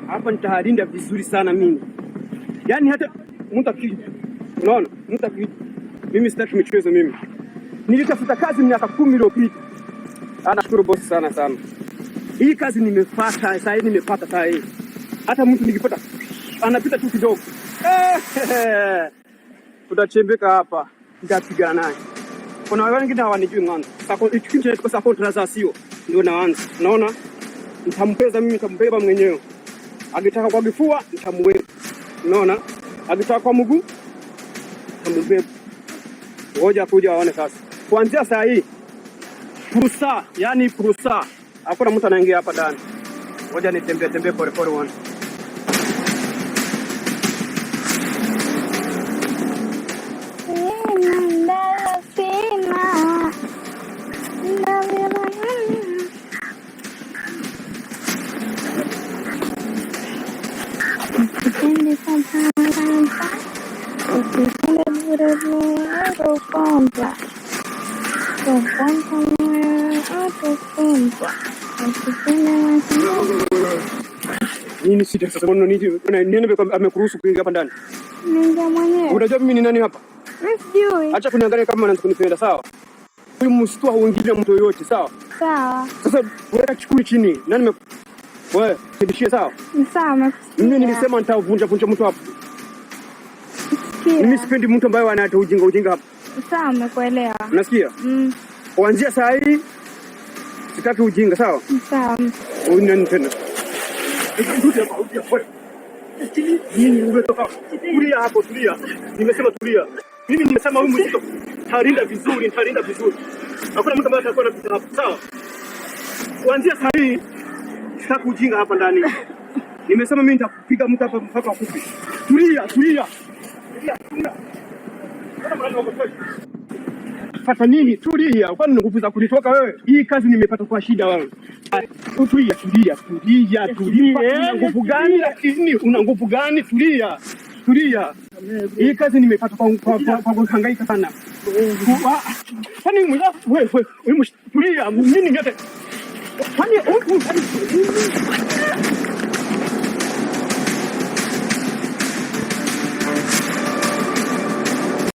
Hapa nitahalinda vizuri sana mimi. Yaani hata mtu akija. Unaona? Mtu akija. Mimi sitaki michezo mimi. Nilitafuta kazi miaka 10 iliyopita. Nashukuru bosi sana. Hii kazi nimepata, sasa hivi nimepata sasa hivi. Hata mtu nikipata anapita tu kidogo. Tutachembeka hapa. Nitapigana naye. Kuna wengine hawanijui mwanzo. Sasa ikikinje kwa contrasasio ndio naanza. Unaona? Nitampeza mimi, nitambeba mwenyewe. Akitaka kwa kifua nitamweka. Unaona? Akitaka kwa mguu nitamubeba. Ngoja kuja waone sasa. Kuanzia saa hii fursa, yani fursa. Hakuna mtu anaingia hapa ndani. Ngoja nitembee pole wana. Nini sita sasa mbona nini amekuruhusu kuingia hapa ndani? Ningia mwenyewe. Unajua mimi ni nani hapa? Mimi sijui. Acha kuniangalia kama unaanza kunipenda, sawa? Huyu msitu hauingii mtu yoyote, sawa? Sawa. Sasa weka chukui chini. Nani wewe, tibishie sawa? Sawa. Mimi nilisema nitavunja mtu hapa. Mimi sipendi mtu ambaye anatoa ujinga hapa. Sawa, nimekuelewa. Unasikia? Kuanzia saa hii sitaki ujinga, sawa? Sawa. Nani tena? Nini umetoka? Tulia hapo, tulia. Nimesema tulia. Mimi nimesema huyu mzito talinda vizuri. Hakuna mtu ambaye atakuwa anapita hapa, sawa? Kuanzia saa hii sitaki ujinga hapa ndani. Nimesema mimi nitakupiga mtu hapa mpaka akufe. Tulia. Pata nini? Tulia. Kwani nguvu za kunitoka wewe? Hii kazi nimepata kwa shida wewe. Tulia. Una nguvu gani? Lakini una nguvu gani? Tulia. Hii kazi nimepata kwa kuhangaika sana. Kwani wewe tulia. Nini yote? Kwani